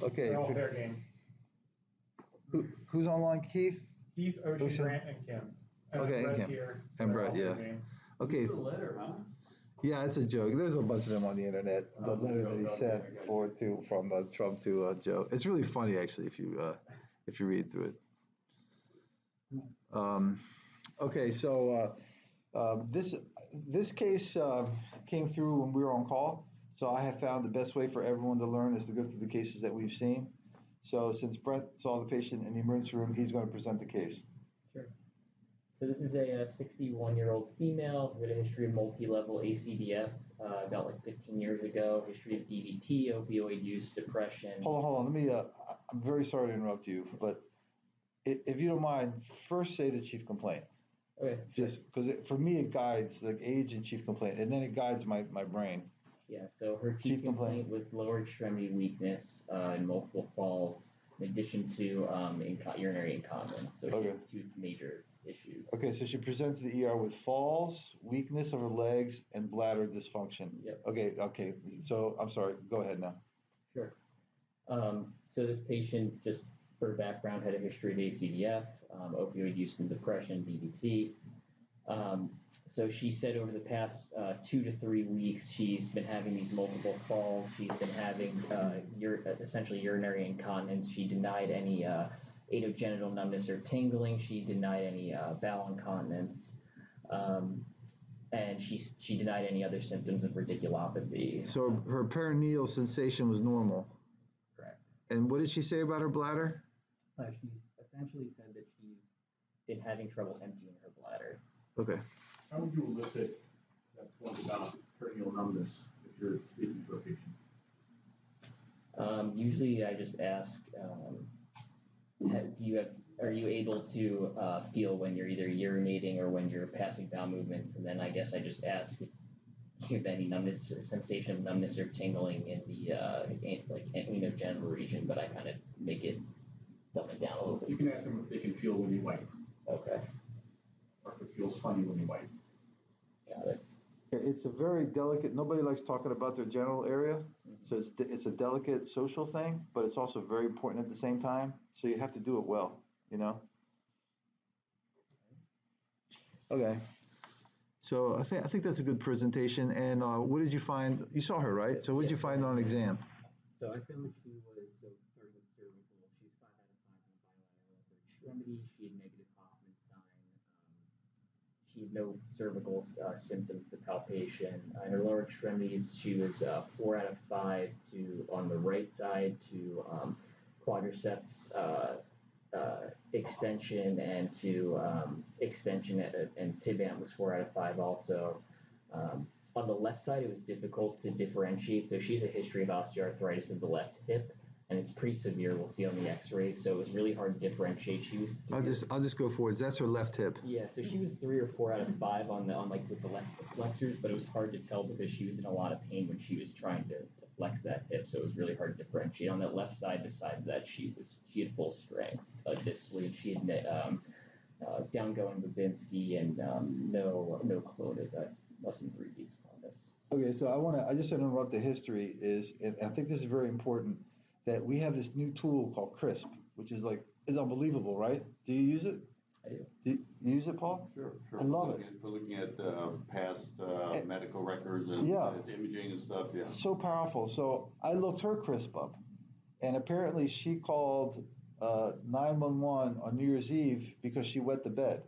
Okay. They're all fair game. Who's online? Keith, Ocean, Grant, and Kim. Okay, Brett Kim. here. And Brett, yeah. Okay. It's a letter, huh? Yeah, it's a joke. There's a bunch of them on the internet. The letter that he sent from Trump to Joe. It's really funny, actually, if you read through it. Okay, so this case came through when we were on call. So I have found the best way for everyone to learn is to go through the cases that we've seen. So since Brett saw the patient in the emergency room, he's going to present the case. Sure. So this is a 61-year-old female with a history of multi-level ACDF about like 15 years ago, history of DVT, opioid use, depression. Hold on. Let me, I'm very sorry to interrupt you, but if you don't mind, first say the chief complaint. Okay. Just because for me, it guides like age and chief complaint, and then it guides my brain. Yeah, so her chief complaint was lower extremity weakness and multiple falls, in addition to urinary incontinence. So she had 2 major issues. Okay, so she presents to the ER with falls, weakness of her legs, and bladder dysfunction. Yep. Okay. So I'm sorry. Go ahead now. Sure. So this patient, just for background, had a history of ACDF, opioid use and depression, DVT. So she said over the past 2 to 3 weeks, she's been having these multiple falls. She's been having essentially urinary incontinence. She denied any anogenital numbness or tingling. She denied any bowel incontinence. And she denied any other symptoms of radiculopathy. So her perineal sensation was normal. Correct. And what did she say about her bladder? She's essentially said that she's been having trouble emptying her bladder. Okay. How would you elicit that point about perineal numbness if you're speaking to a patient? Usually I just ask, are you able to feel when you're either urinating or when you're passing bowel movements? And then I guess I just ask if you have any numbness, sensation of numbness or tingling in the anogenital region, but I kind of make it dumb it down a little bit. You can ask them if they can feel when you wipe. Okay. Or if it feels funny when you wipe. Got it. It's a very delicate, nobody likes talking about their genital area. So it's a delicate social thing, but it's also very important at the same time. So you have to do it well, you know? Okay. So I think that's a good presentation. And what did you find? You saw her, right? So what did you find on exam? So I found that she was, starting with cervical, she was 5 out of 5 on the bilateral upper extremity. She had negative Hoffman sign. She had no cervical symptoms to palpation. In her lower extremities, she was 4 out of 5 on the right side to quadriceps extension and to extension and tibia was 4 out of 5 also. On the left side, it was difficult to differentiate. So she has a history of osteoarthritis of the left hip, and it's pretty severe. We'll see on the X-rays. So it was really hard to differentiate. She was. I'll just go forwards. That's her left hip. Yeah. So she was 3 or 4 out of 5 on with the left flexors, but it was hard to tell because she was in a lot of pain when she was trying to flex that hip. So it was really hard to differentiate. On that left side, besides that, she had full strength distally, and she had downgoing Babinski and no clonid. Less than 3 beats on this. Okay, so I just want to interrupt the history and I think this is very important, that we have this new tool called CRISP, which is unbelievable, right? Do you use it? I do. Do you use it, Paul? Sure. I love it. For looking at past medical records and imaging and stuff, yeah. So powerful. So I looked her CRISP up, and apparently she called 911 on New Year's Eve because she wet the bed.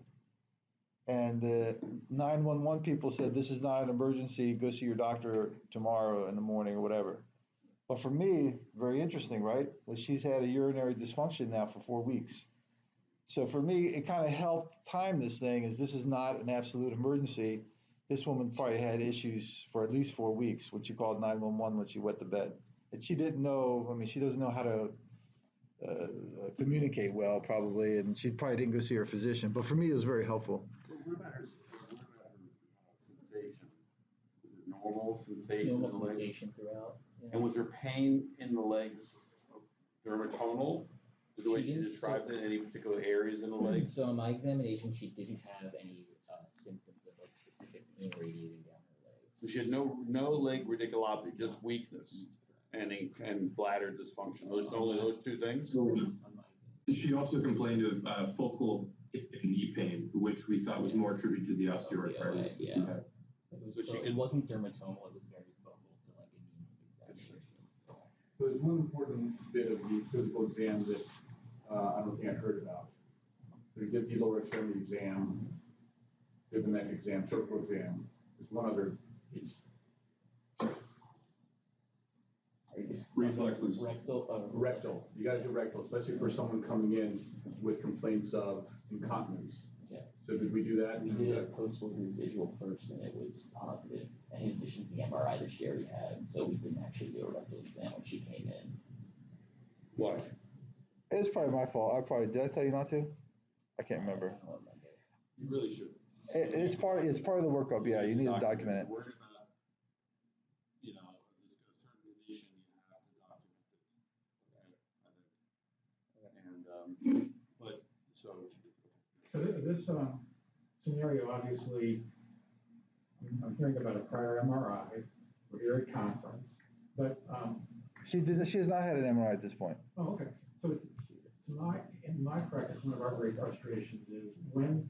And the 911 people said, this is not an emergency, go see your doctor tomorrow in the morning or whatever. But for me, very interesting, right? Well, she's had a urinary dysfunction now for 4 weeks. So for me, it kind of helped time this thing, as this is not an absolute emergency. This woman probably had issues for at least 4 weeks, when she called 911 when she wet the bed. And she didn't know, she doesn't know how to communicate well, probably, and she probably didn't go see her physician. But for me, it was very helpful. What about her sensation? Was it normal sensation? Normal sensation throughout. Yeah. And was there pain in the legs dermatonal? The way she described it, any particular areas in the legs? So in my examination, she didn't have any symptoms of specific pain radiating down her legs. So she had no leg radiculopathy, just weakness. and bladder dysfunction. Only those two things? So she also complained of focal hip and knee pain, which we thought was more attributed to the osteoarthritis that she had. It wasn't dermatomal, it was very focal to like a knee examination. So there's one important bit of the physical exam that I don't think I heard about. So you get the lower extremity exam, get the neck exam, cervical exam. There's one other piece. Reflexes. Rectal. You gotta do rectal, especially for someone coming in with complaints of incontinence. Yeah. So did we do that? We did a post-work residual first, and it was positive. And in addition to the MRI that she already had, so we didn't actually do a rectal exam when she came in. Why? It's probably my fault. Did I tell you not to? I can't remember. I don't remember. You really should. It's part of the workup. Yeah, you need to document it. Worried about, you know, this certain condition, you have to document it. Okay, but so. So this scenario, obviously, I'm hearing about a prior MRI. We're here at conference, but She has not had an MRI at this point. oh, okay. So in my practice, one of our great frustrations is when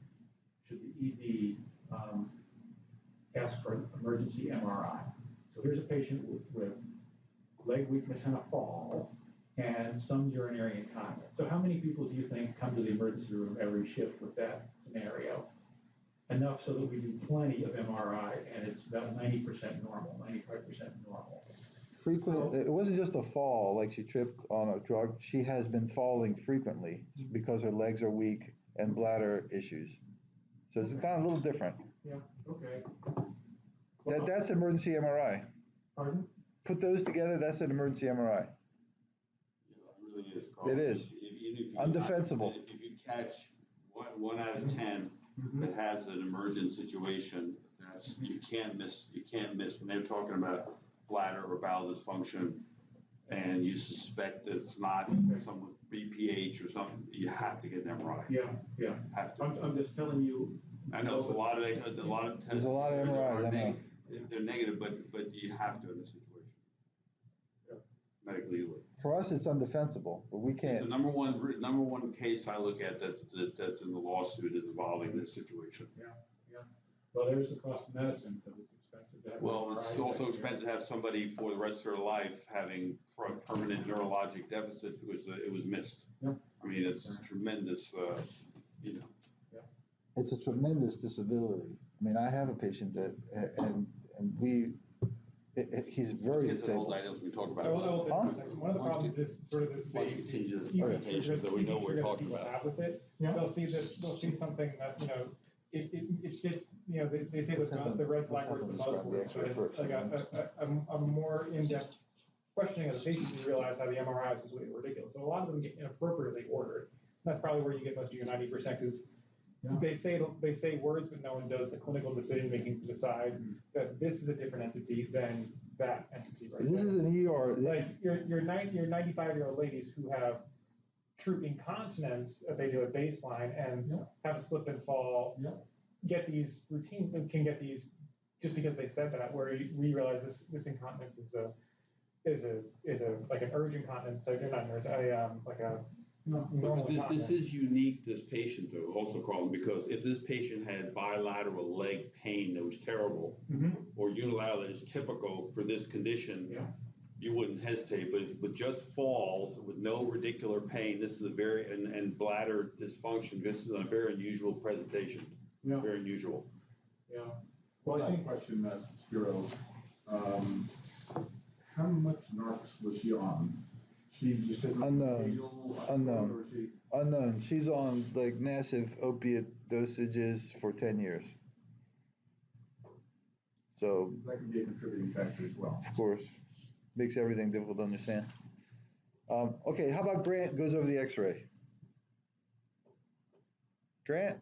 should the ED ask for an emergency MRI? So here's a patient with leg weakness and a fall and some urinary incontinence. So how many people do you think come to the emergency room every shift with that scenario? Enough so that we do plenty of MRI and it's about 90% normal, 95% normal. Frequently, it wasn't just a fall, like she tripped on a drug. She has been falling frequently because her legs are weak and bladder issues. So it's kind of a little different. Yeah, okay. That's emergency MRI. Pardon? Put those together, that's an emergency MRI. It really is, Carl. It is. Even if you Undefensible. If you catch one out of 10 that has an emergent situation, you can't miss. When they're talking about bladder or bowel dysfunction, and you suspect that it's not some BPH or something, you have to get an MRI. Yeah. Have to. I'm just telling you. I know there's a lot of tests. There's a lot of MRIs, I know. They're negative, but you have to in this situation. Medically legally. For us, it's undefensible, but we It's can't. the number one case I look at that's in the lawsuit is involving this situation. Yeah. Well, there's the cost of medicine because it's expensive to have. Well, MRI. it's also expensive to have somebody for the rest of their life having permanent neurologic deficits because it was missed. Yeah. I mean, it's tremendous, It's a tremendous disability. I mean, I have a patient that, and he's very disabled. items we talk I will say Huh? for a second. One of the problems is sort of Why don't you continue this easy presentation so we know what we're talking people about. have with it. They'll see something that, it fits, they say what's not the red flag or the buzzword, but it's like a more in-depth questioning of the patient, you realize how the MRI is completely ridiculous. So a lot of them get inappropriately ordered. That's probably where you get most of your 90% because they say words, but no one does the clinical decision making to decide that this is a different entity than that entity. Right? This is an ER. Like your 95-year-old ladies who have true incontinence that they do at baseline and have a slip and fall, get these can get these just because they said that. Where we realize this incontinence is a like an urgent incontinence type. Like a normal This is unique, this patient though, also, Carlin, because if this patient had bilateral leg pain that was terrible, or unilateral that is typical for this condition, you wouldn't hesitate. But with just falls with no radicular pain, this is and bladder dysfunction, this is a very unusual presentation. Very unusual. Yeah. Well, last question, Spiro. How much narcs was she on? She just Unknown. She's on like massive opiate dosages for 10 years. So that can be a contributing factor as well. Of course, makes everything difficult to understand. Okay, how about Grant goes over the X-ray? Grant?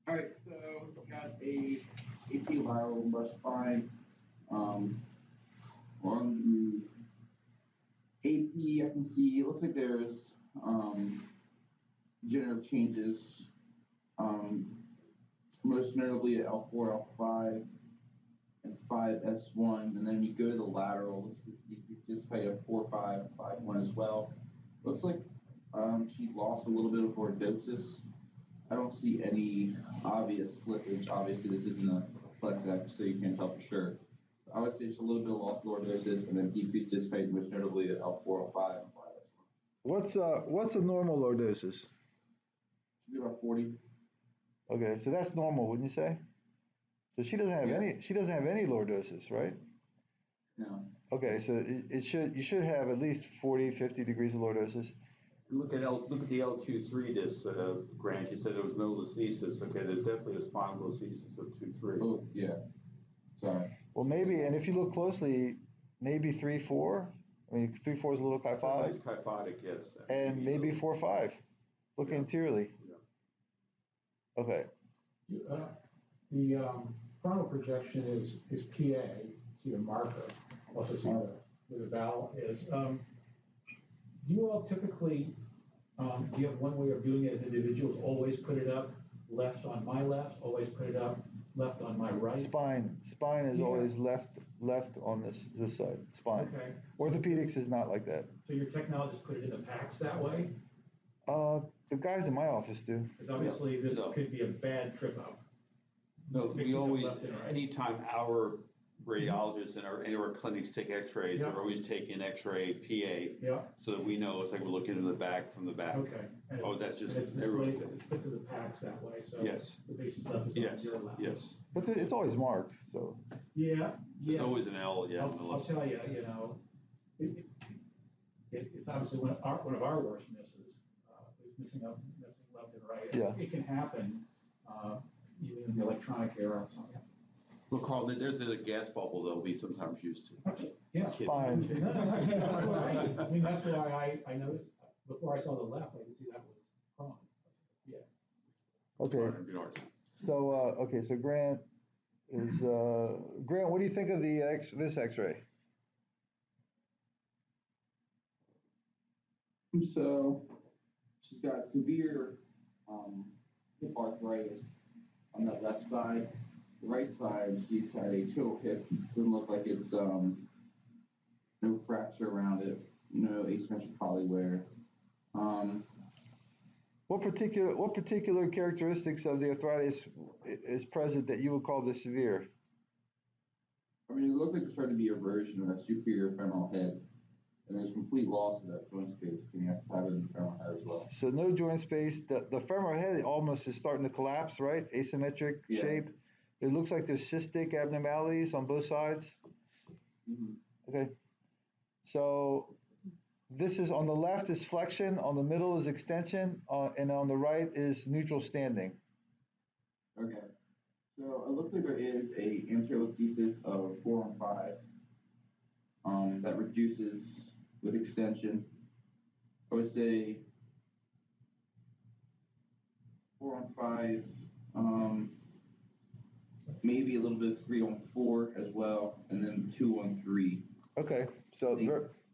All right, so we've got a AP lateral lumbar spine. On the AP, I can see it looks like there's degenerative changes, most notably at L4, L5. and 5S1, and then you go to the lateral, you anticipate a 4-5-5-1 as well. Looks like she lost a little bit of lordosis. I don't see any obvious slippage. Obviously, this isn't a flex X, so you can't tell for sure. I would say just a little bit of lost lordosis and then decreased dissipate, most notably at L4, L5, and 5S1. What's a normal lordosis? Should be about 40. Okay, so that's normal, wouldn't you say? So she doesn't have any lordosis, right? No. Okay, so you should have at least 40, 50 degrees of lordosis. Look at the L2-3 disc, Grant. You said there was no listhesis. Okay, there's definitely a spinal listhesis of 2-3. Oh, yeah. Sorry. Well, maybe, and if you look closely, maybe 3-4. I mean, 3-4 is a little kyphotic. It's kyphotic, yes. And maybe 4-5. Look anteriorly. Yeah. Okay. The frontal projection is PA. See the marker. Also see where the valve is. Do you all typically, do you have one way of doing it as individuals? Always put it up left on my left, always put it up left on my right? Spine is always left on this side, spine. Okay. Orthopedics is not like that. So your technologists put it in the packs that way? The guys in my office do. Because obviously this could be a bad trip up. No, we Mixing up always, left and right. anytime our radiologists in any of our clinics take X-rays, they're always taking X-ray PA, Yeah, so that we know it's like we're looking in the back from the back. okay. And Oh, it's- that's just and it's everyone. displayed, it's put to the packs that way, so Yes. the patient's left is on Yes, your left. yes. But it's always marked, so. Yeah, There's yeah. always an L, yeah, on the I'll left. tell you, it's obviously one of our worst misses, is missing left and right. Yeah. It can happen, even in the electronic era. So, Well, Carl, there's a gas bubble that we sometimes use too. yeah. Spine. No, that's why I mean, that's why I noticed, before I saw the left, I could see that was wrong. Yeah. Okay. So Grant is Grant. What do you think of this X-ray? So she's got severe hip arthritis on that left side. The right side, she's had a total hip. Doesn't look like it's no fracture around it, no asymmetric polywear. What particular characteristics of the arthritis is present that you would call this severe? I mean, it looked like there's starting to be erosion of that superior femoral head, and there's complete loss of that joint space. Can you have to have it in the femoral head as well? So no joint space. The femoral head almost is starting to collapse, right? Asymmetric shape. It looks like there's cystic abnormalities on both sides. Mm-hmm. Okay. So this is on the left is flexion, on the middle is extension, and on the right is neutral standing. Okay. So it looks like there is a anterior listhesis of 4 on 5 that reduces with extension. I would say 4 on 5, maybe a little bit of 3 on 4 as well, and then 2 on 3. Okay. So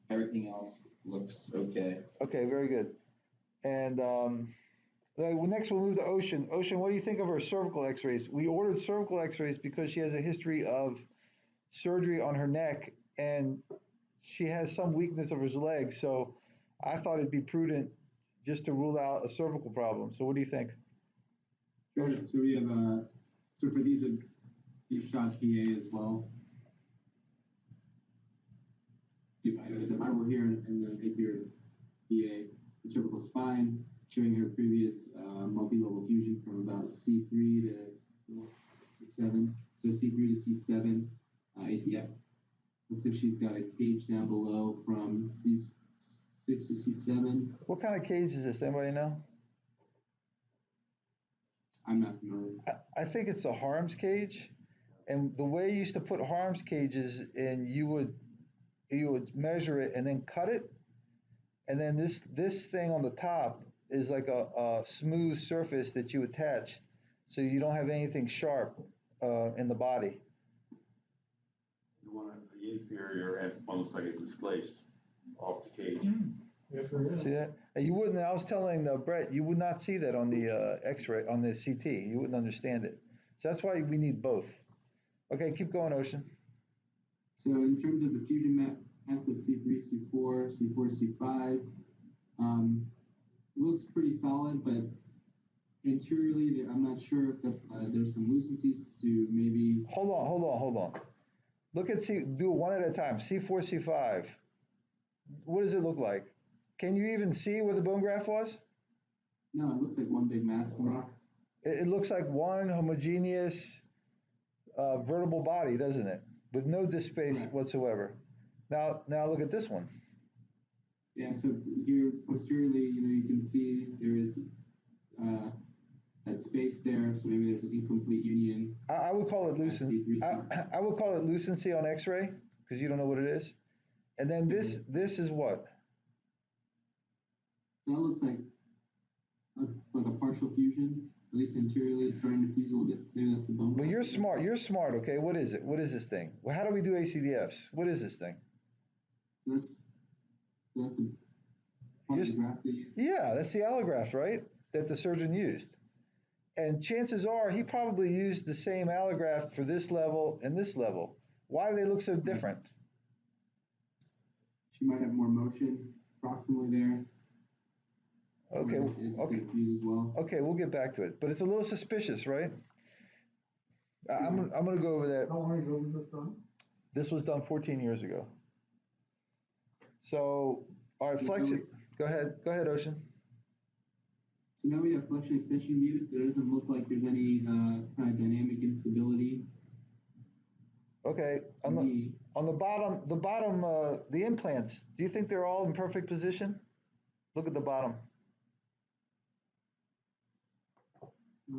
everything else looks okay. Okay, very good. And next we'll move to Ocean. Ocean, what do you think of her cervical X-rays? We ordered cervical X-rays because she has a history of surgery on her neck, and she has some weakness of her legs. So I thought it'd be prudent just to rule out a cervical problem. So what do you think? Sure. So we have so for these would be shot PA as well. As if I were here in the here PA, the cervical spine, showing her previous multi-level fusion from about C3 to C7. So C3 to C7 ACF. Looks like she's got a cage down below from C6 to C7. What kind of cage is this? Anybody know? I'm not familiar. I think it's a Harms cage. And the way you used to put Harms cages in, you would measure it and then cut it. And then this thing on the top is like a smooth surface that you attach, so you don't have anything sharp in the body. You want the inferior and almost like it's displaced off the cage. See that? And you wouldn't. I was telling Brett, you would not see that on the X-ray on the CT. You wouldn't understand it. So that's why we need both. Okay, keep going, Ocean. So in terms of the fusion mass of C3, C4, C4, C5, looks pretty solid, but interiorly, I'm not sure if that's there's some lucencies to maybe. Hold on. Look at do it one at a time. C4, C5. What does it look like? Can you even see where the bone graft was? No, it looks like one big mass to me. It looks like one homogeneous vertebral body, doesn't it? With no disc space whatsoever. Now look at this one. Yeah, so here posteriorly, you can see there is that space there, so maybe there's an incomplete union. I would call it I would call it lucency on X-ray because you don't know what it is. And then this is what? That looks like a partial fusion. At least interiorly, it's starting to fuse a little bit. Maybe that's the bone. But you're smart. Okay, what is it? What is this thing? Well, how do we do ACDFs? What is this thing? So that's a part of the graft they use. Yeah, that's the allograft, right? That the surgeon used. And chances are he probably used the same allograft for this level and this level. Why do they look so different? She might have more motion proximally there. Okay. As well. Okay, we'll get back to it. But it's a little suspicious, right? I'm gonna go over that. How long ago was this done? This was done 14 years ago. So, all right, flexion. Go ahead, Ocean. So now we have flexion extension views. There doesn't look like there's any kind of dynamic instability. Okay, on the bottom, the implants. Do you think they're all in perfect position? Look at the bottom. I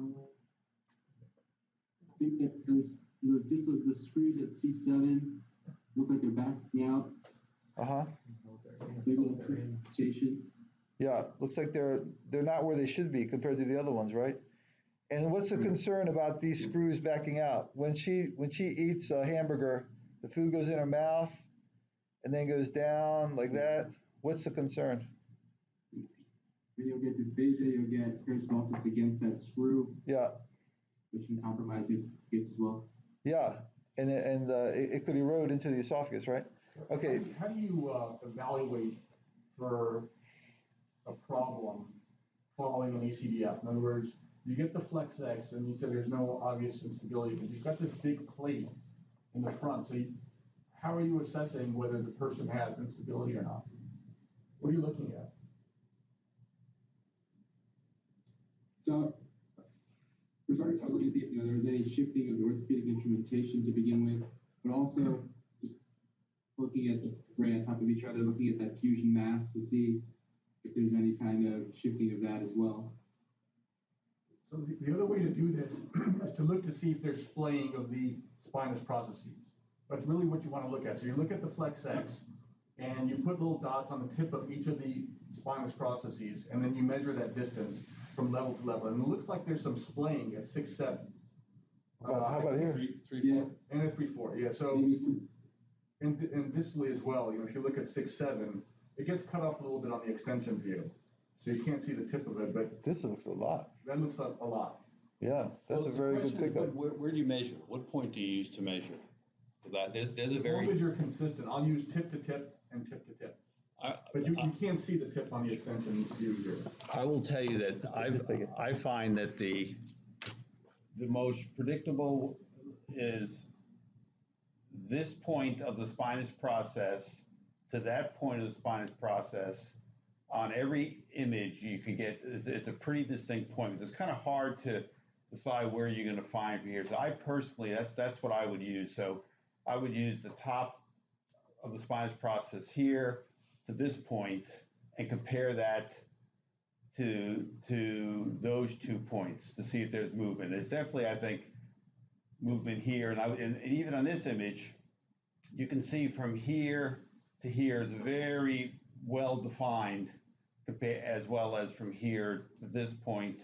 think that the screws at C7 look like they're backing out. Maybe interpretation. Yeah, looks like they're not where they should be compared to the other ones, right? And what's the concern about these screws backing out? When she eats a hamburger, the food goes in her mouth and then goes down like that. What's the concern? When you'll get dysphagia, you'll get peristalsis against that screw. Yeah. Which can compromise this case as well. Yeah, and it could erode into the esophagus, right? Okay. How do you evaluate for a problem following an ACDF? In other words, you get the Flex X, and you said there's no obvious instability, but you've got this big plate in the front. So how are you assessing whether the person has instability or not? What are you looking at? So, for starters, I was looking to see if there was any shifting of the orthopedic instrumentation to begin with, but also just looking at the right on top of each other, looking at that fusion mass to see if there's any kind of shifting of that as well. So the other way to do this is to look to see if there's splaying of the spinous processes. That's really what you want to look at. So you look at the Flex X, and you put little dots on the tip of each of the spinous processes, and then you measure that distance from level to level. And it looks like there's some splaying at 6, 7. How about here? 3, 4. And a 3, 4. Yeah. So and distally as well. If you look at 6, 7, it gets cut off a little bit on the extension view, so you can't see the tip of it. But this looks a lot. That looks a lot. Yeah, that's a very good pickup. Where do you measure? What point do you use to measure? Because there's a As long as you're consistent, I'll use tip to tip and tip to tip. But you can't see the tip on the extension view here. I will tell you that I find that the most predictable is this point of the spinous process to that point of the spinous process. On every image you can get, it's a pretty distinct point. It's kind of hard to decide where you're going to find from here. So I personally, that's what I would use. So I would use the top of the spinous process here to this point and compare that to those 2 points to see if there's movement. There's definitely, I think, movement here, and even on this image, you can see from here to here is very well defined, as well as from here to this point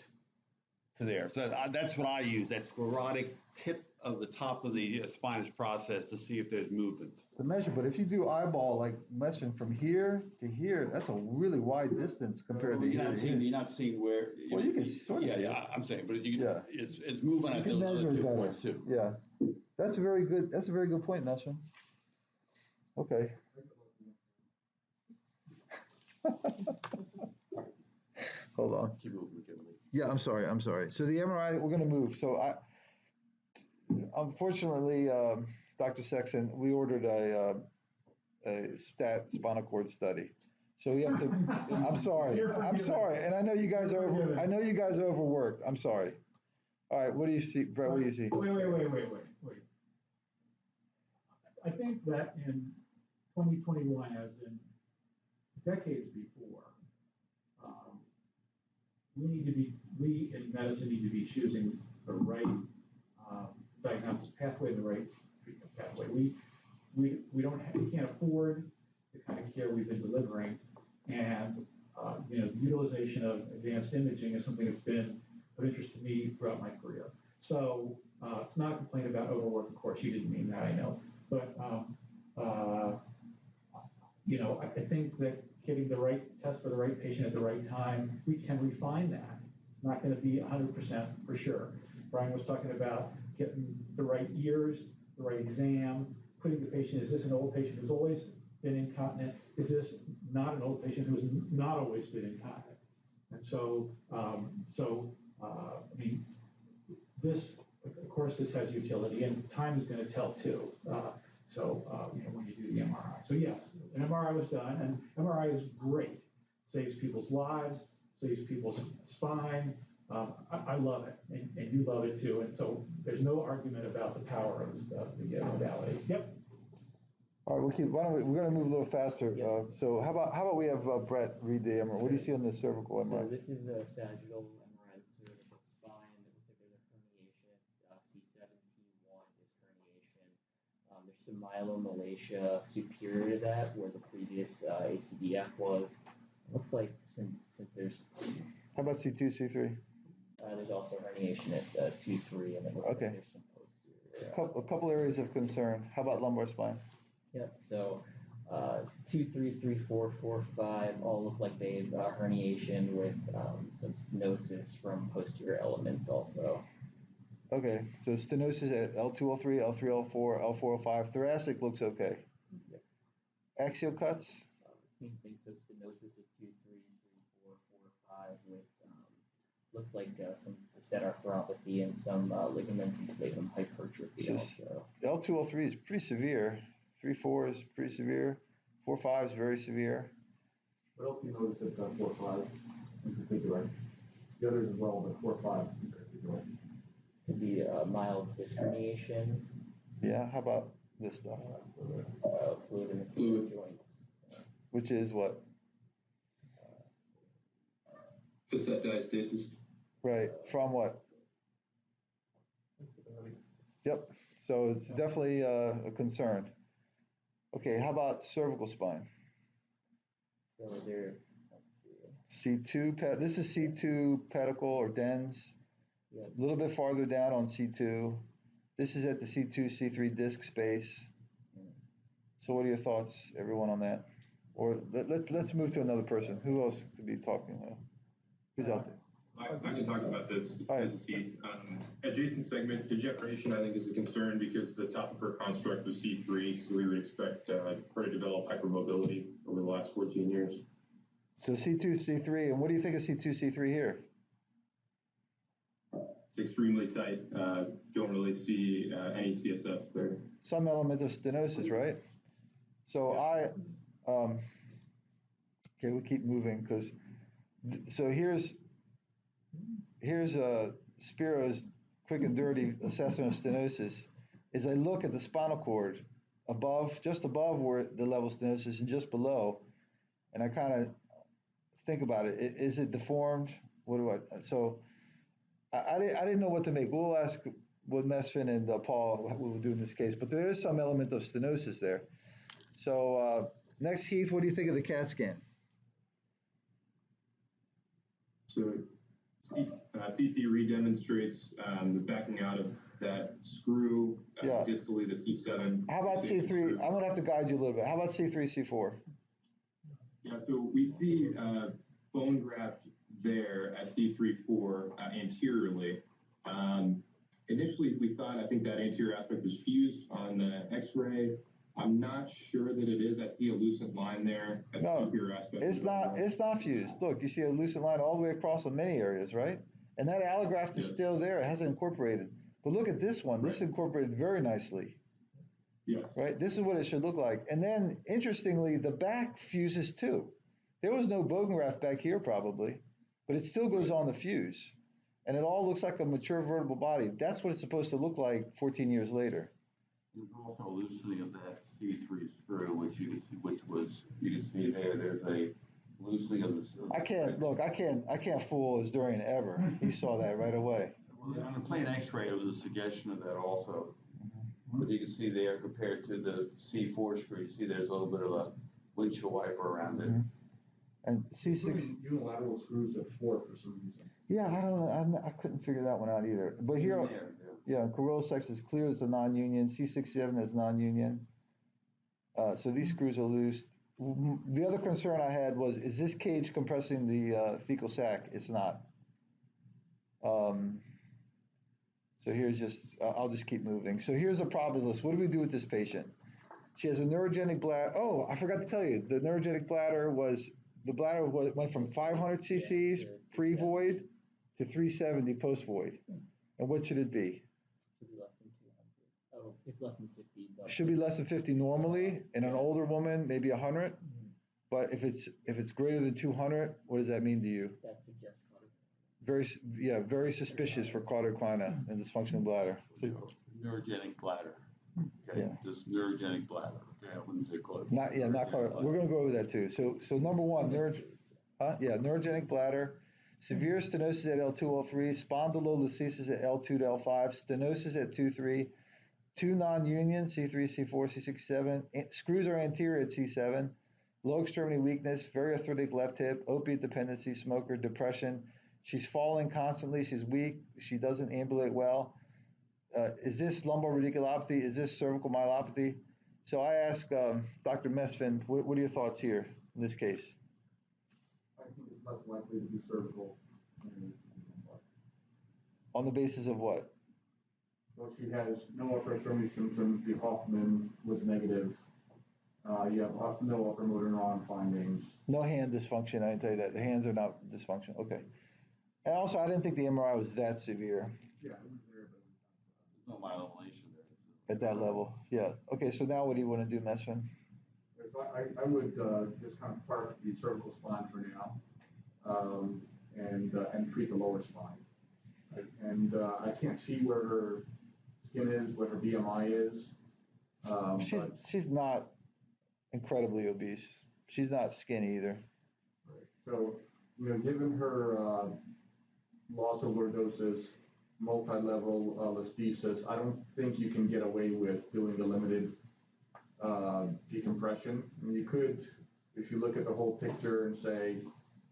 to there. So that's what I use, that sclerotic tip of the top of the spinous process to see if there's movement. The measure, but if you do eyeball, like measuring from here to here, that's a really wide distance compared to here. You're not seeing where. Well, you can sort of see it. I'm saying, but it's movement at those other 2 points too. Yeah, That's a very good point, Messin. Okay. Hold on. Keep moving, Kevin. Yeah, I'm sorry. So the MRI, we're gonna move. So unfortunately, Dr. Sexton, we ordered a spinal cord study. So we have to, I'm sorry, and I know you guys are overworked, I'm sorry. All right, what do you see, Brett, what do you see? Wait. I think that in 2021, as in decades before, we in medicine need to be choosing the right diagnostic pathway, the right treatment pathway. We can't afford the kind of care we've been delivering, and the utilization of advanced imaging is something that's been of interest to me throughout my career. So it's not a complaint about overwork, of course. You didn't mean that, I know, but I think that getting the right test for the right patient at the right time, we can refine that. It's not going to be 100% for sure. Brian was talking about getting the right years, the right exam, putting the patient, is this an old patient who's always been incontinent? Is this not an old patient who's not always been incontinent? And so, I mean, this, of course, this has utility, and time is going to tell too. When you do the MRI. So yes, an MRI was done, and MRI is great. Saves people's lives, saves people's spine. I love it, and you love it too. And so there's no argument about the power of the modality. Yep. All right, we're gonna move a little faster. Yeah. So how about we have Brett read the MRI? What do you see on the cervical MRI? So this is a sagittal MRI of the cervical spine. It looks like there's a herniation. C7T1 is herniation. There's some myelomalacia superior to that, where the previous ACDF was. It looks like since there's How about C2, C3? there's also herniation at 2-3, and it looks like there's some posterior. A couple areas of concern. How about lumbar spine? Yep. So 2, 3, 3, 4, 4, 5 all look like they've herniation with some stenosis from posterior elements also. Okay, so stenosis at L2, L3, L3, L4, L4, L5. Thoracic looks okay. Yep. Axial cuts? Same thing. So stenosis at 2, 3, 3, 4, 4, 5 with looks like some arthropathy and some ligament and flavum hypertrophy. So also. L2, L3 is pretty severe. 3, 4 is pretty severe. 4, 5 is very severe. What else do you notice at 4, 5 in particular? The others as well, but 4, 5 in particular. Could be a mild disc herniation. Yeah, how about this stuff? Fluid in the joints. Which is what? Facet diastasis. Right, from what? Yep, so it's definitely a concern. Okay, how about cervical spine? So there, let's see. C2, this is C2 pedicle or dens. Yep. A little bit farther down on C2. This is at the C2, C3 disc space. So what are your thoughts, everyone, on that? Or let's move to another person. Who else could be talking? Who's out there? I can talk about this. All right. This is Heath. Adjacent segment degeneration, I think, is a concern because the top of her construct was C3, so we would expect her to develop hypermobility over the last 14 years. So C2, C3, and what do you think of C2, C3 here? It's extremely tight. Don't really see any CSF there. Some element of stenosis, right? So okay, we keep moving because, so here's Spiro's quick and dirty assessment of stenosis. Is I look at the spinal cord above, just above where the level of stenosis and just below, and I kind of think about it. Is it deformed? So I didn't know what to make. We'll ask what Mesfin and Paul will do in this case, but there is some element of stenosis there. So next, Heath, what do you think of the CAT scan? So CT redemonstrates the backing out of that screw distally to C7. How about C3? I'm going to have to guide you a little bit. How about C3, C4? Yeah, so we see bone graft there at C3-4 anteriorly. initially we thought, I think that anterior aspect was fused on the X-ray. I'm not sure that it is. I see a lucent line there. That No, superior aspect. it's not. It's not fused. Look, you see a lucent line all the way across in many areas, right? And that allograft is Yes. still there. It hasn't incorporated. But look at this one. This is incorporated very nicely, Yes. right? This is what it should look like. And then, interestingly, the back fuses too. There was no bone graft back here probably, but it still goes on the fuse. And it all looks like a mature vertebral body. That's what it's supposed to look like 14 years later. There's also a loosening of that C3 screw, which you can see, you can see there. There's a loosening of the. I can't fool a historian ever. He saw that right away. Well, on a plain X-ray, it was a suggestion of that also. But you can see there compared to the C4 screw, you see there's a little bit of a windshield wiper around it. And C6. Unilateral screws at 4 for some reason. Yeah, I don't know. I couldn't figure that one out either. But here, yeah, Corolsex is clear as a non-union. C67 is non-union. So these screws are loose. The other concern I had was, is this cage compressing the fecal sac? It's not. So here's just, I'll just keep moving. So here's a problem list. What do we do with this patient? She has a neurogenic bladder. Oh, I forgot to tell you, the neurogenic bladder went from 500 cc's pre-void to 370 post-void. And what should it be? Should be less than 200. Oh, if less than 50. Should be less than 50 normally. In an older woman, maybe 100. But if it's greater than 200, what does that mean to you? That suggests cauda. Very suspicious for cauda equina and dysfunctional bladder. So, Neurogenic bladder. Okay, Yeah. this neurogenic bladder. Okay, I wouldn't say cauda. not cauda. We're going to go over that too. So number one, neurogenic bladder, severe stenosis at L2, L3, spondylolisthesis at L2 to L5, stenosis at 2, 3, 2 non-union, C3, C4, C6, 7. Screws are anterior at C7. Low extremity weakness, very arthritic left hip, opiate dependency, smoker, depression. She's falling constantly. She's weak. She doesn't ambulate well. Is this lumbar radiculopathy? Is this cervical myelopathy? So I asked Dr. Mesfin, what are your thoughts here in this case? I think it's less likely to be cervical. On the basis of what? Well, she has no upper extremity symptoms. The Hoffman was negative. You have no upper motor neuron findings. No hand dysfunction. I can tell you that. The hands are not dysfunctional. Okay. And also, I didn't think the MRI was that severe. Yeah, it was there, but There's no myelinations there. At that level. Yeah. Okay, so now what do you want to do, Mesfin? so I would just kind of park the cervical spine for now, and treat the lower spine. And I can't see where her skin is, what her BMI is. She's not incredibly obese. She's not skinny either. Right. So, given her loss of lordosis, multi-level listhesis, I don't think you can get away with doing a limited decompression. I mean, you could, if you look at the whole picture and say,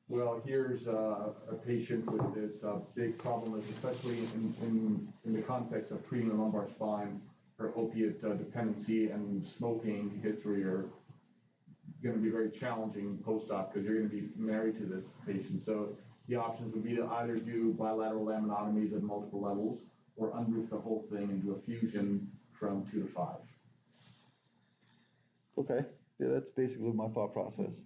well, here's a patient with this big problem, especially in the context of treating the lumbar spine, her opiate dependency and smoking history are going to be very challenging post-op because you're going to be married to this patient. So the options would be to either do bilateral laminotomies at multiple levels or unroof the whole thing and do a fusion from 2 to 5. Okay. Yeah, that's basically my thought process.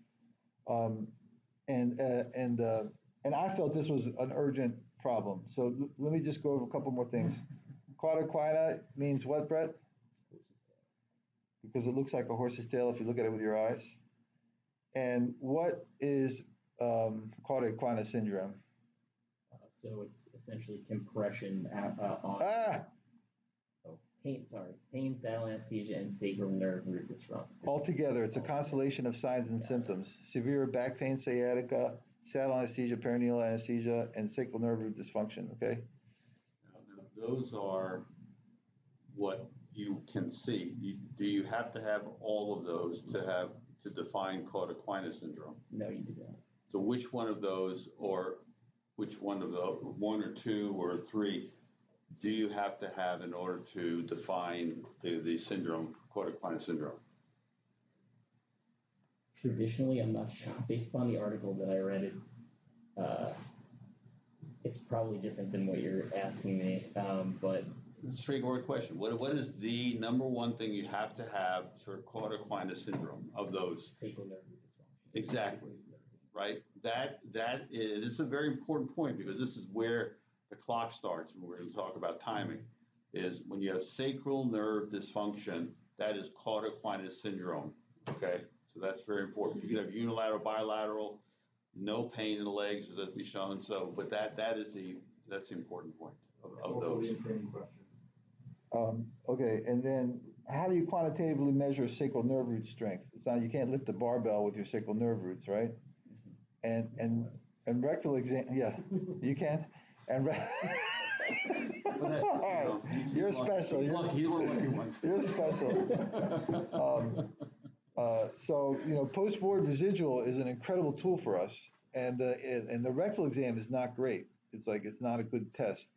And I felt this was an urgent problem. So let me just go over a couple more things. Cauda equina means what, Brett? Because it looks like a horse's tail if you look at it with your eyes. And what is cauda equina syndrome? So it's essentially compression on pain, saddle anesthesia, and sacral nerve root disruption. Altogether, it's a constellation of signs and symptoms. Severe back pain, sciatica, saddle anesthesia, perineal anesthesia, and sacral nerve root dysfunction, okay? Now, those are what you can see. Do you have to have all of those to define cauda equina syndrome? No, you do not. So which one of those, or which one of the 1 or 2 or 3 do you have to have in order to define the syndrome, cauda equina syndrome? Traditionally, I'm not sure. Based upon the article that I read, it's probably different than what you're asking me. But straightforward question. What is the number one thing you have to have for cauda-equina syndrome of those? Sacral nerve root dysfunction. Exactly. Right? That is a very important point because this is where the clock starts, and we're going to talk about timing, is when you have sacral nerve dysfunction, that is cauda-equina syndrome, okay? So that's very important. You can have unilateral, bilateral, no pain in the legs, as we shown, so, but that's the important point of those. Okay, and then how do you quantitatively measure sacral nerve root strength? It's not, you can't lift the barbell with your sacral nerve roots, right? And rectal exam, yeah, you can. And all right, you're special. You're special. So post-void residual is an incredible tool for us, and the rectal exam is not great. It's like it's not a good test.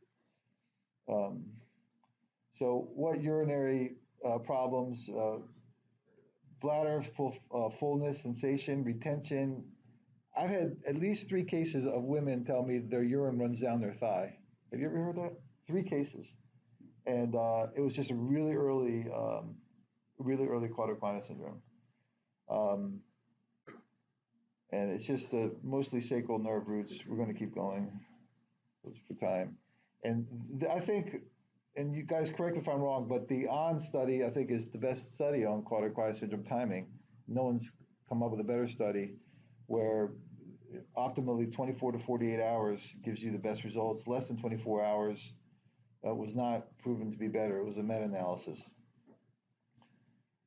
So what urinary problems? Bladder fullness, sensation, retention. I've had at least 3 cases of women tell me their urine runs down their thigh. Have you ever heard that? 3 cases. And it was just a really early cauda-equina syndrome. And it's just mostly sacral nerve roots. We're going to keep going for time. And I think, and you guys correct me if I'm wrong, but the ON study, I think, is the best study on cauda-equina syndrome timing. No one's come up with a better study where optimally 24 to 48 hours gives you the best results. Less than 24 hours was not proven to be better. It was a meta-analysis.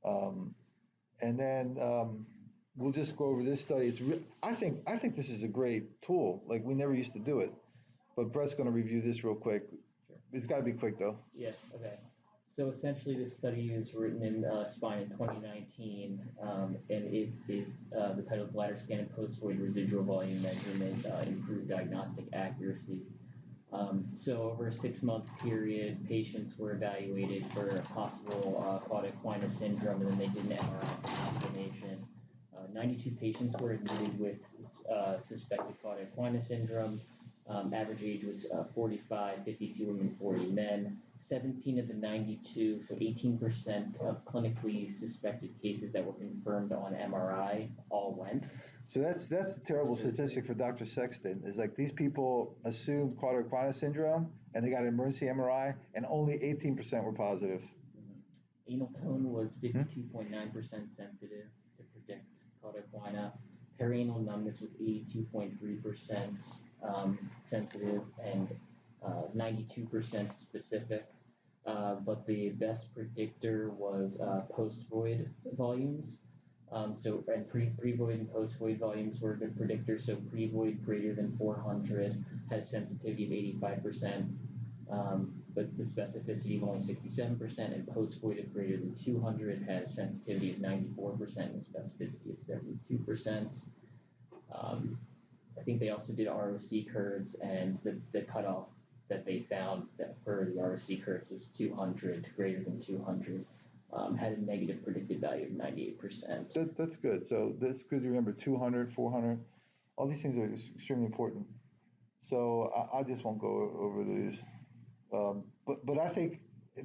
And then we'll just go over this study. I think this is a great tool. Like, we never used to do it, but Brett's going to review this real quick. Sure. It's got to be quick though. Yeah. Okay. So essentially, this study is written in Spine in 2019, and it is the title of Bladder Scan and Post-Void Residual Volume Measurement, Improved Diagnostic Accuracy. So over a 6-month period, patients were evaluated for possible cauda-equina syndrome, and then they did an MRI confirmation. 92 patients were admitted with suspected cauda-equina syndrome. Average age was 45, 52 women, 40 men. 17 of the 92, so 18% of clinically suspected cases that were confirmed on MRI all went. So that's a terrible statistic for Dr. Sexton. Is like these people assumed cauda-equina syndrome and they got an emergency MRI and only 18% were positive. Anal tone was 52.9% sensitive to predict cauda-equina. Perianal numbness was 82.3% sensitive and 92% specific. But the best predictor was post-void volumes. And pre-void and post-void volumes were good predictors. So pre-void greater than 400 had a sensitivity of 85%, but the specificity of only 67%, and post-void of greater than 200 had a sensitivity of 94% and a specificity of 72%. I think they also did ROC curves, and the cutoff that they found that for the ROC curves was 200, greater than 200. Had a negative predicted value of 98%. That's good. So that's good to remember. 200, 400, all these things are extremely important. So I just won't go over these. But I think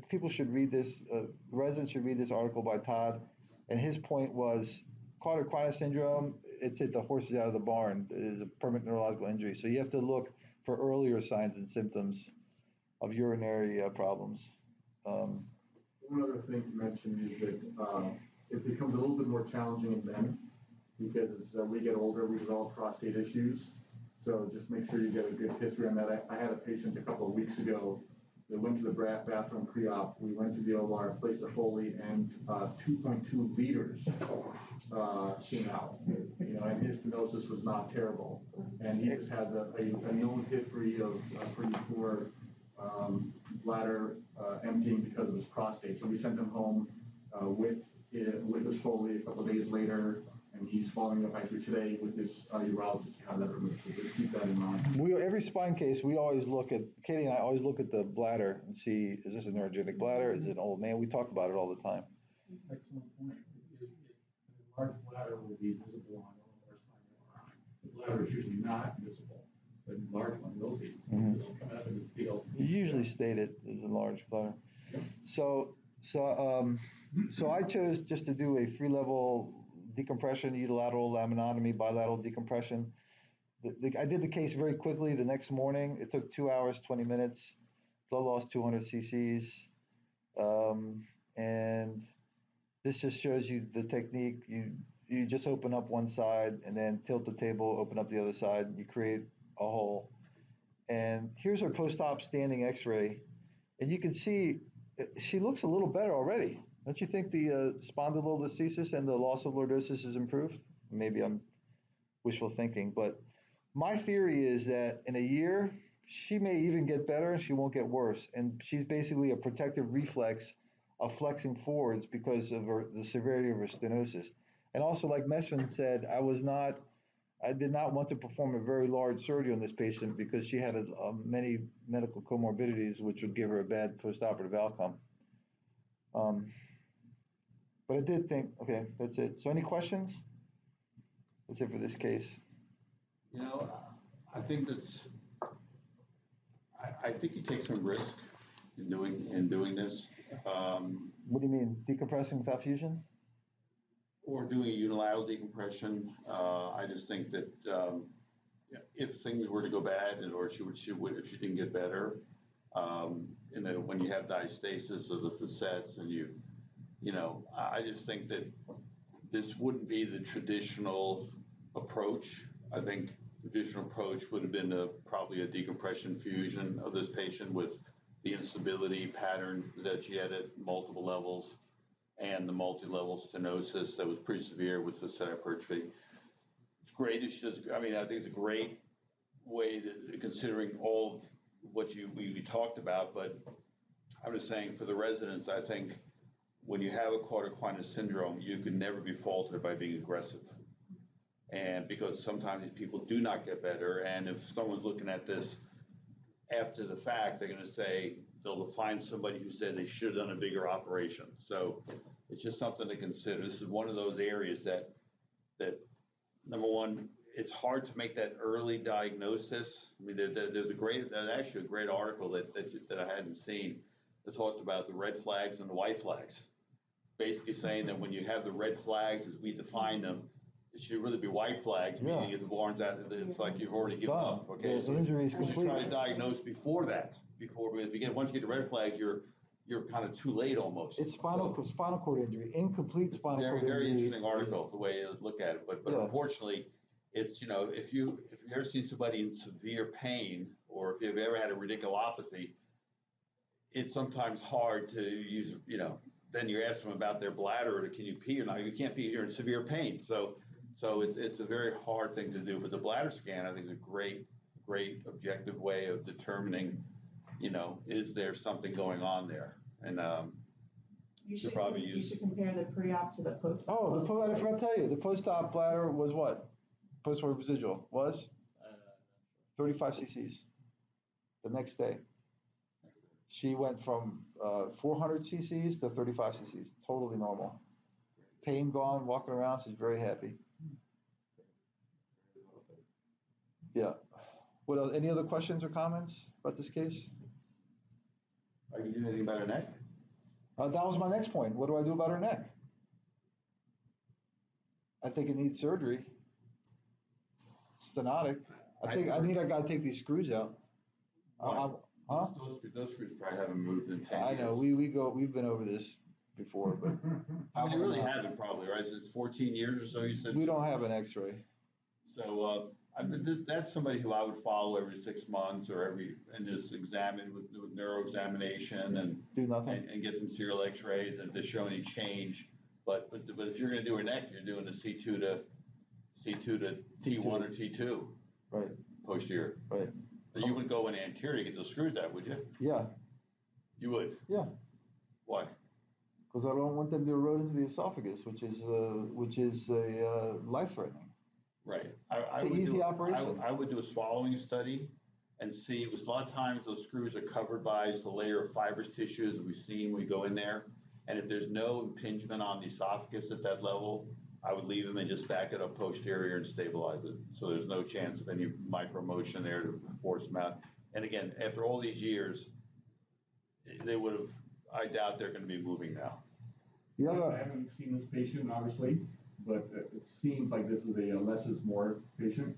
people should read this. Residents should read this article by Todd, and his point was cauda-equina syndrome. It's the horse is out of the barn. It is a permanent neurological injury. So you have to look for earlier signs and symptoms of urinary problems. One other thing to mention is that it becomes a little bit more challenging in men because as we get older, we develop prostate issues. So just make sure you get a good history on that. I had a patient a couple of weeks ago that went to the bathroom pre-op. We went to the OR, placed a Foley, and 2.2 liters came out. And his stenosis was not terrible. And he just has a known history of pretty poor bladder emptying because of his prostate. So we sent him home with his Foley a couple of days later, and he's following up actually today with his urologist to have that removed. So just keep that in mind. Every spine case, we always look at, Katie and I always look at the bladder and see, is this a neurogenic bladder? Is it an old man? We talk about it all the time. Excellent point. A large bladder will be visible on a lumbar spine MRI. The bladder is usually not visible, but a large one will be. It'll come out of this big old. You usually state it as a large bladder. So I chose just to do a 3-level decompression, unilateral laminotomy, bilateral decompression. I did the case very quickly the next morning. It took 2 hours, 20 minutes. Blood loss 200 cc's. And this just shows you the technique. You just open up one side and then tilt the table, open up the other side. You create a hole. And here's her post-op standing X-ray. And you can see she looks a little better already. Don't you think the spondylolisthesis and the loss of lordosis is improved? Maybe I'm wishful thinking, but my theory is that in a year, she may even get better and she won't get worse. And she's basically a protective reflex of flexing forwards because of the severity of her stenosis. And also, like Mesvin said, I did not want to perform a very large surgery on this patient because she had many medical comorbidities, which would give her a bad postoperative outcome. But I did think, okay, that's it. So any questions? That's it for this case. You know, I think I think you take some risk in doing this. What do you mean, decompressing without fusion? Or doing a unilateral decompression. I just think that if things were to go bad, or she would if she didn't get better, when you have diastasis of the facets, and I just think that this wouldn't be the traditional approach. I think the traditional approach would have been probably a decompression fusion of this patient with the instability pattern that she had at multiple levels, and the multi-level stenosis that was pretty severe with facet hypertrophy. It's great if she does. I mean, I think it's a great way to, considering all what we talked about. But I'm just saying, for the residents, I think when you have a quadriquinous syndrome, you can never be faulted by being aggressive. And because sometimes these people do not get better, and if someone's looking at this after the fact, they're going to say, they'll find somebody who said they should have done a bigger operation. So it's just something to consider. This is one of those areas that number one, it's hard to make that early diagnosis. I mean, there's actually a great article that I hadn't seen that talked about the red flags and the white flags. Basically saying that when you have the red flags, as we define them, it should really be white flags, meaning if the warrants out, it's like you've already given up. Okay, so injury is complete. You try to diagnose before that. Because once you get the red flag, you're kind of too late almost. It's spinal cord injury, incomplete spinal cord injury. Very interesting article, the way you look at it. But unfortunately, it's, if you ever see somebody in severe pain, or if you've ever had a radiculopathy, it's sometimes hard to use, then you ask them about their bladder, or can you pee or not? You can't pee, you're in severe pain. So it's a very hard thing to do. But the bladder scan, I think, is a great objective way of determining, is there something going on there? And you should compare the pre-op to the post-op. Oh, I forgot to tell you, the post-op bladder was what? Post-mortem residual was 35 cc's the next day. She went from 400 cc's to 35 cc's, totally normal. Pain gone, walking around, she's very happy. Yeah. What else? Any other questions or comments about this case? Are you doing anything about her neck? That was my next point. What do I do about her neck? I think it needs surgery. Stenotic. I got to take these screws out. Huh? Those screws probably haven't moved in 10 years. I know. We've been over this before, but you really haven't, probably, right? It's 14 years or so. You said we don't have an X-ray. So that's somebody who I would follow every 6 months and just examine with neuro examination and do nothing and get some serial X-rays and if they show any change. But if you're going to do a neck, you're doing a C2 to T1 or T2. Right. Posterior. Right. You would go in anterior to get those screws out, would you? Yeah. You would? Yeah. Why? Because I don't want them to erode into the esophagus, which is life-threatening. Right. It's an easy operation. I would do a swallowing study and see, because a lot of times those screws are covered by just a layer of fibrous tissues that we've seen when we go in there. And if there's no impingement on the esophagus at that level, I would leave them and just back it up posterior and stabilize it. So there's no chance of any micro motion there to force them out. And again, after all these years, they would have, I doubt they're gonna be moving now. The I other, haven't seen this patient, obviously, but it seems like this is a less is more patient.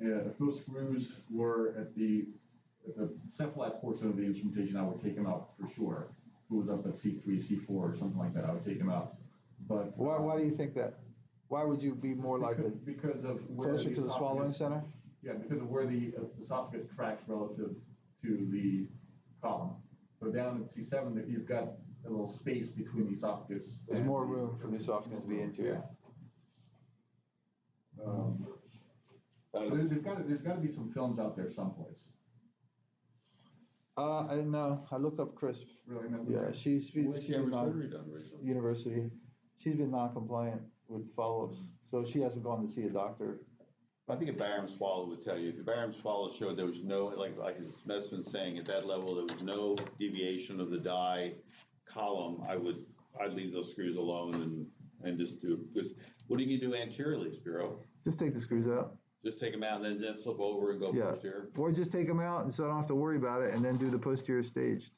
If those screws were at the cephalad portion of the instrumentation, I would take them out for sure. If it was up at C3, C4, or something like that, I would take them out. But why do you think that? Why would you be more like the, because of where closer to the swallowing esophagus- center? Yeah, because of where the esophagus tracks relative to the column. So down at C7, that you've got a little space between the esophagus. There's and more room for the esophagus to be anterior. There's got to be some films out there someplace. I didn't know. I looked up CRISP. Really, nothing Yeah, there? she's When's the been surgery done recently? university. She's been non-compliant with follow-ups, so she hasn't gone to see a doctor. I think a barium swallow would tell you. If the barium swallow showed there was no, like as Smith's saying, at that level, there was no deviation of the die column, I'd leave those screws alone and just do, because what do you do anteriorly, Spiro? Just take the screws out. Just take them out and then flip over and go Yeah. posterior? Or just take them out and so I don't have to worry about it and then do the posterior staged.